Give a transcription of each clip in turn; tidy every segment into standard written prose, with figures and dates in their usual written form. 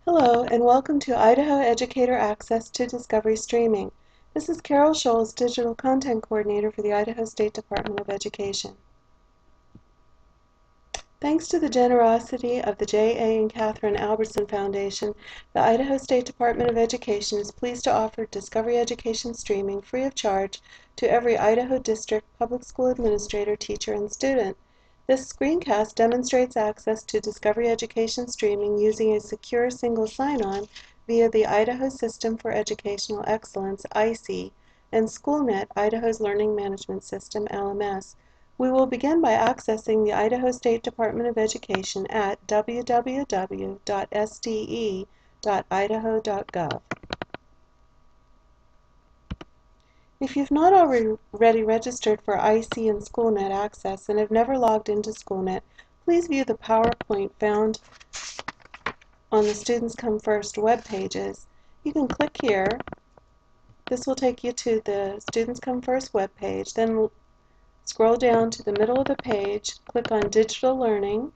Hello, and welcome to Idaho Educator Access to Discovery Streaming. This is Carol Scholes, Digital Content Coordinator for the Idaho State Department of Education. Thanks to the generosity of the J.A. and Catherine Albertson Foundation, the Idaho State Department of Education is pleased to offer Discovery Education streaming free of charge to every Idaho District Public School Administrator, teacher, and student. This screencast demonstrates access to Discovery Education streaming using a secure single sign-on via the Idaho System for Educational Excellence, IC, and Schoolnet, Idaho's Learning Management System, LMS. We will begin by accessing the Idaho State Department of Education at www.sde.idaho.gov. If you've not already registered for IC and Schoolnet access and have never logged into Schoolnet, please view the PowerPoint found on the Students Come First web pages. You can click here. This will take you to the Students Come First web page. Then scroll down to the middle of the page, click on Digital Learning,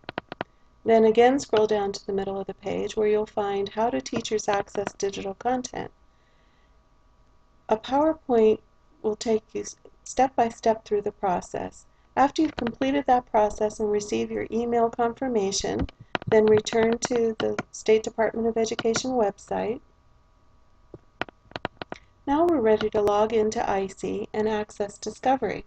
then again scroll down to the middle of the page where you'll find How do Teachers Access Digital Content. A PowerPoint will take you step by step through the process. After you've completed that process and receive your email confirmation, then return to the State Department of Education website. Now we're ready to log into IC and access Discovery.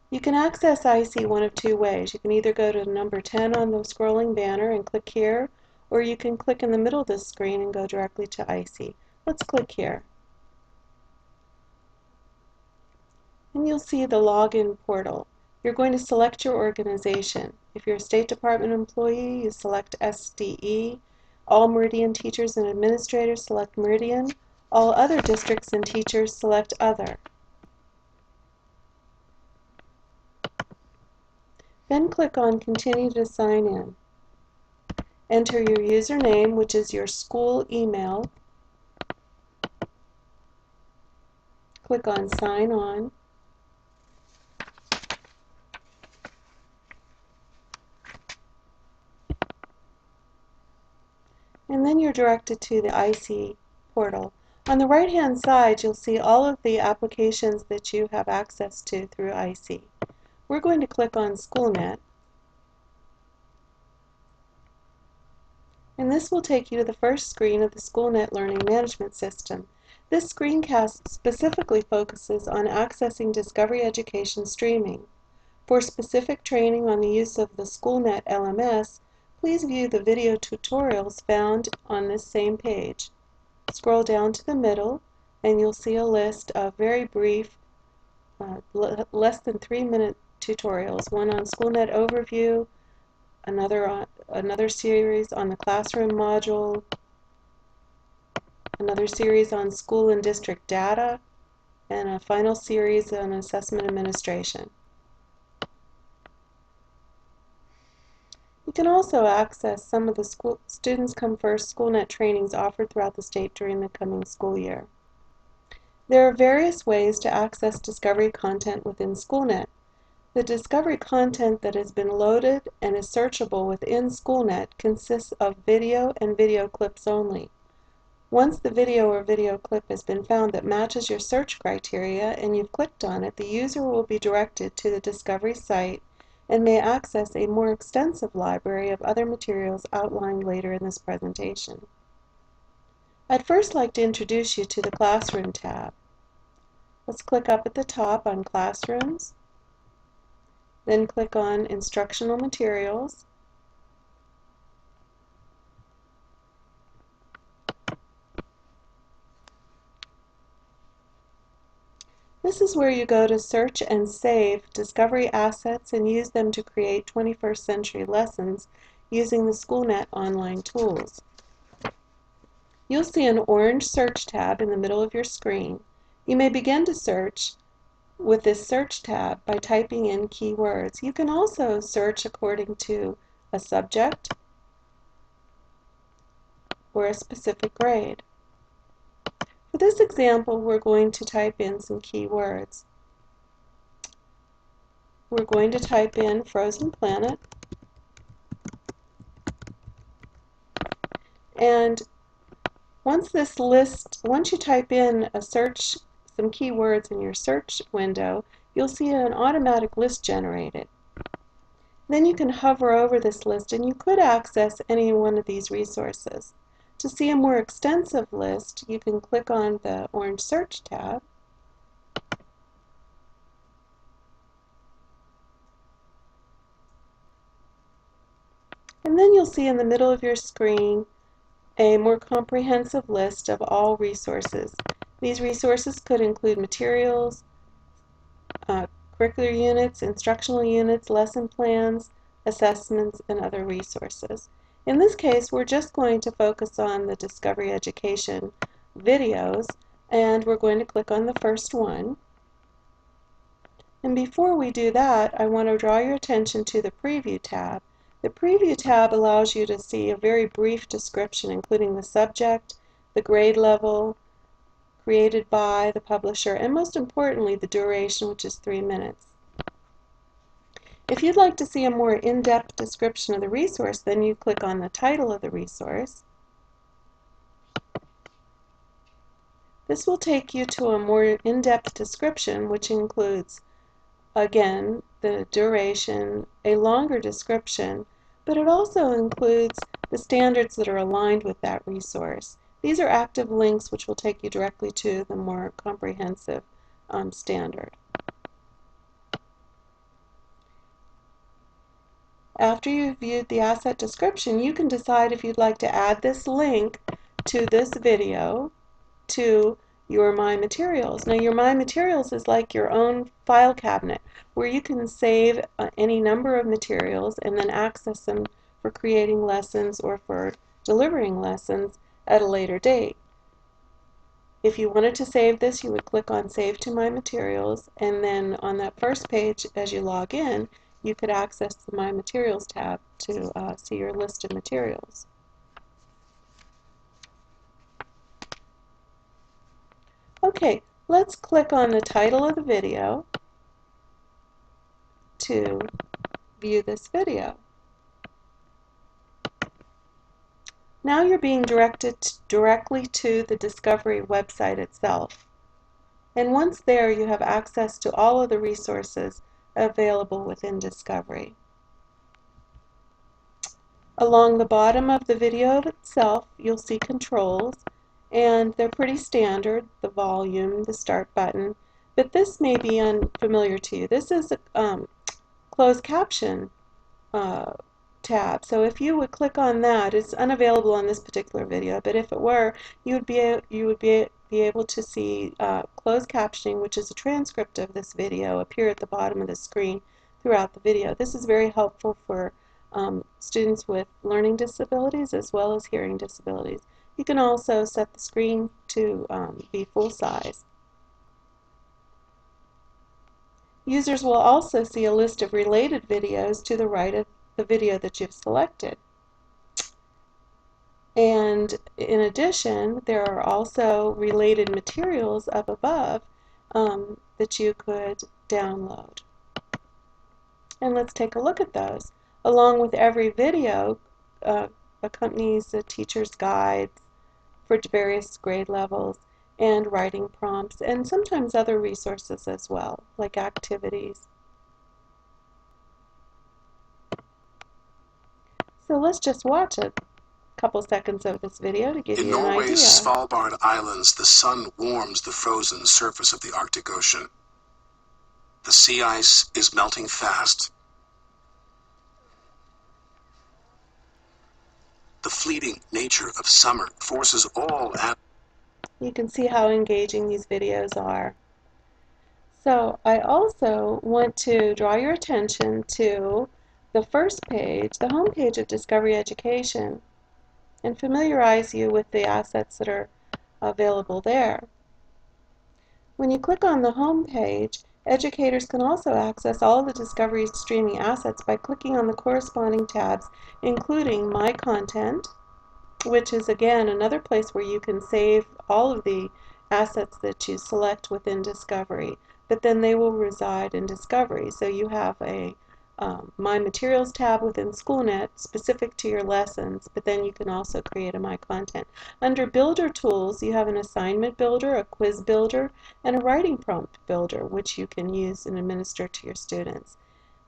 You can access IC one of two ways. You can either go to number 10 on the scrolling banner and click here, or you can click in the middle of the screen and go directly to IC. Let's click here. And you'll see the login portal. You're going to select your organization. If you're a State Department employee, you select SDE. All Meridian teachers and administrators select Meridian. All other districts and teachers select Other. Then click on Continue to sign in. Enter your username, which is your school email. Click on Sign On. And then you're directed to the IC portal. On the right-hand side, you'll see all of the applications that you have access to through IC. We're going to click on Schoolnet, and this will take you to the first screen of the Schoolnet Learning Management System. This screencast specifically focuses on accessing Discovery Education streaming. For specific training on the use of the Schoolnet LMS, please view the video tutorials found on this same page. Scroll down to the middle and you'll see a list of very brief, less than 3-minute tutorials, one on Schoolnet Overview, another series on the classroom module, another series on school and district data, and a final series on assessment administration. You can also access some of the Students Come First Schoolnet trainings offered throughout the state during the coming school year. There are various ways to access Discovery content within Schoolnet. The Discovery content that has been loaded and is searchable within Schoolnet consists of video and video clips only. Once the video or video clip has been found that matches your search criteria and you've clicked on it, the user will be directed to the Discovery site and may access a more extensive library of other materials outlined later in this presentation. I'd first like to introduce you to the Classroom tab. Let's click up at the top on Classrooms, then click on Instructional Materials, This is where you go to search and save Discovery assets and use them to create 21st century lessons using the Schoolnet online tools. You'll see an orange search tab in the middle of your screen. You may begin to search with this search tab by typing in keywords. You can also search according to a subject or a specific grade. For this example, we're going to type in some keywords. We're going to type in frozen planet, And once you type in some keywords in your search window, you'll see an automatic list generated. Then you can hover over this list and you could access any one of these resources. To see a more extensive list, you can click on the orange Search tab. And then you'll see in the middle of your screen a more comprehensive list of all resources. These resources could include materials, curricular units, instructional units, lesson plans, assessments, and other resources. In this case, we're just going to focus on the Discovery Education videos, and we're going to click on the first one. And before we do that, I want to draw your attention to the Preview tab. The Preview tab allows you to see a very brief description, including the subject, the grade level, created by the publisher, and most importantly, the duration, which is 3 minutes. If you'd like to see a more in-depth description of the resource, then you click on the title of the resource. This will take you to a more in-depth description, which includes, again, the duration, a longer description, but it also includes the standards that are aligned with that resource. These are active links which will take you directly to the more comprehensive standard. After you've viewed the asset description, you can decide if you'd like to add this link to this video to your My Materials. Now, your My Materials is like your own file cabinet where you can save any number of materials and then access them for creating lessons or for delivering lessons at a later date. If you wanted to save this, you would click on Save to My Materials, and then on that first page, as you log in, you could access the My Materials tab to see your list of materials. Okay, let's click on the title of the video to view this video. Now you're being directed directly to the Discovery website itself. And once there, you have access to all of the resources available within Discovery. Along the bottom of the video itself, you'll see controls, and they're pretty standard, the volume, the start button, but this may be unfamiliar to you. This is a closed caption tab, so if you would click on that, it's unavailable on this particular video, but if it were, you would be able to see closed captioning, which is a transcript of this video, appear at the bottom of the screen throughout the video. This is very helpful for students with learning disabilities as well as hearing disabilities. You can also set the screen to be full size. Users will also see a list of related videos to the right of the video that you've selected. And in addition, there are also related materials up above that you could download. And let's take a look at those. Along with every video accompanies the teacher's guides for various grade levels and writing prompts, and sometimes other resources as well, like activities. So let's just watch a couple seconds of this video to give you an idea. In Norway's Svalbard Islands, the sun warms the frozen surface of the Arctic Ocean. The sea ice is melting fast. The fleeting nature of summer forces all You can see how engaging these videos are. So I also want to draw your attention to the first page, the home page of Discovery Education, and familiarize you with the assets that are available there. When you click on the home page, educators can also access all of the Discovery streaming assets by clicking on the corresponding tabs, including My Content, which is again another place where you can save all of the assets that you select within Discovery, but then they will reside in Discovery, so you have a My Materials tab within Schoolnet specific to your lessons, but then you can also create a My Content. Under Builder Tools, you have an assignment builder, a quiz builder, and a writing prompt builder, which you can use and administer to your students.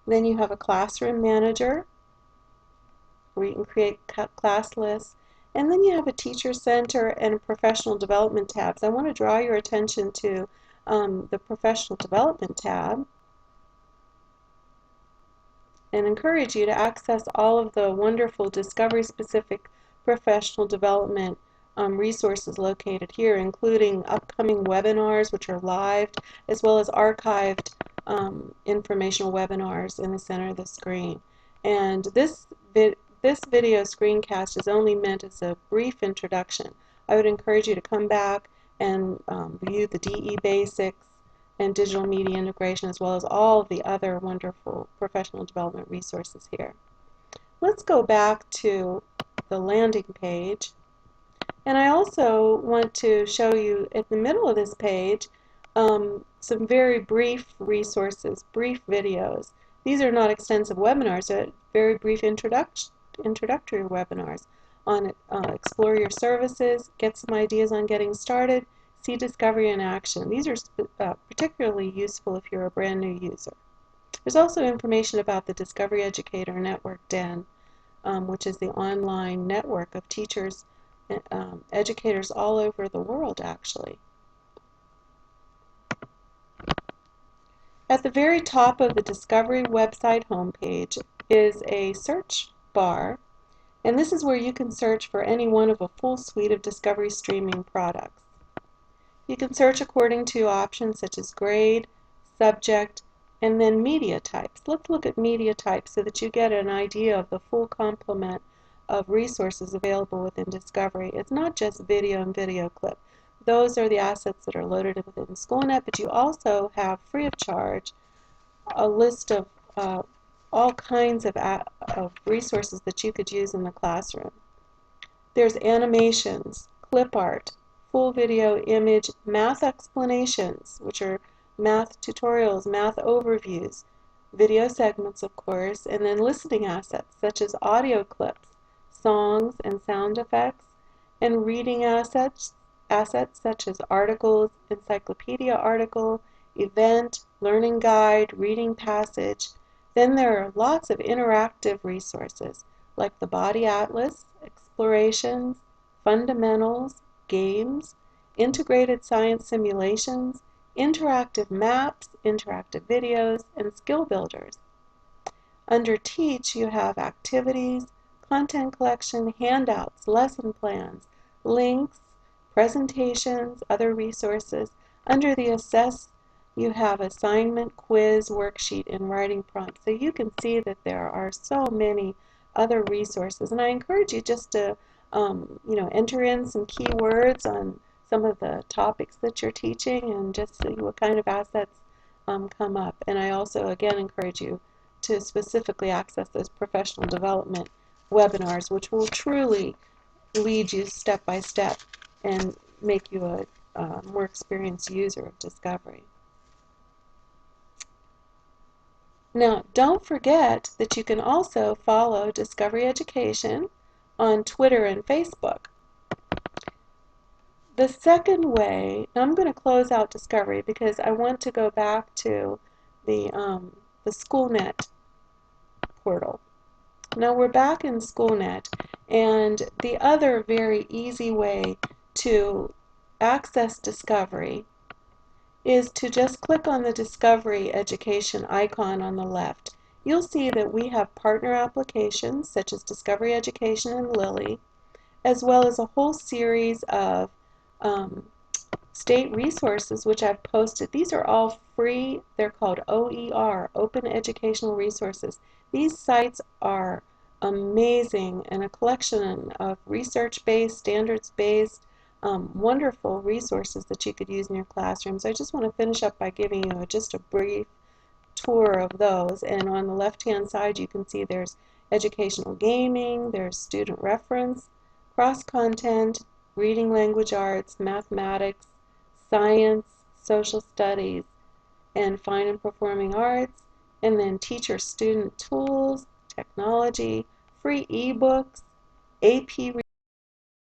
Then you have a Classroom Manager, where you can create class lists. And then you have a Teacher Center and Professional Development tabs. I want to draw your attention to the Professional Development tab and encourage you to access all of the wonderful discovery-specific professional development resources located here, including upcoming webinars, which are live, as well as archived informational webinars in the center of the screen. And this video screencast is only meant as a brief introduction. I would encourage you to come back and view the DE basics and digital media integration, as well as all of the other wonderful professional development resources here. Let's go back to the landing page. And I also want to show you at the middle of this page some very brief resources, brief videos. These are not extensive webinars, they're very brief introductory webinars on explore your services, get some ideas on getting started, see discovery in action. These are particularly useful if you're a brand new user. There's also information about the Discovery Educator Network Den, which is the online network of teachers, educators all over the world, actually. At the very top of the Discovery website homepage is a search bar, and this is where you can search for any one of a full suite of Discovery streaming products. You can search according to options such as grade, subject, and then media types. Let's look at media types so that you get an idea of the full complement of resources available within Discovery. It's not just video and video clip. Those are the assets that are loaded within Schoolnet, but you also have, free of charge, a list of all kinds of resources that you could use in the classroom. There's animations, clip art, full video image, math explanations, which are math tutorials, math overviews, video segments, of course, and then listening assets such as audio clips, songs and sound effects, and reading assets such as articles, encyclopedia article, event, learning guide, reading passage. Then there are lots of interactive resources like the Body Atlas, explorations, fundamentals, games, integrated science simulations, interactive maps, interactive videos, and skill builders. Under Teach, you have activities, content collection, handouts, lesson plans, links, presentations, other resources. Under the Assess, you have assignment, quiz, worksheet, and writing prompts. So you can see that there are so many other resources, and I encourage you just to enter in some keywords on some of the topics that you're teaching and just see what kind of assets come up. And I also, again, encourage you to specifically access those professional development webinars, which will truly lead you step by step and make you a more experienced user of Discovery. Now, don't forget that you can also follow Discovery Education on Twitter and Facebook. The second way, now I'm going to close out Discovery because I want to go back to the Schoolnet portal. Now we're back in Schoolnet, and the other very easy way to access Discovery is to just click on the Discovery Education icon on the left. You'll see that we have partner applications such as Discovery Education and Lily, as well as a whole series of state resources which I've posted. These are all free. They're called OER, Open Educational Resources. These sites are amazing and a collection of research-based, standards-based, wonderful resources that you could use in your classrooms. I just want to finish up by giving you just a brief tour of those. And on the left-hand side, you can see there's educational gaming, there's student reference, cross-content, reading language arts, mathematics, science, social studies, and fine and performing arts, and then teacher-student tools, technology, free ebooks, AP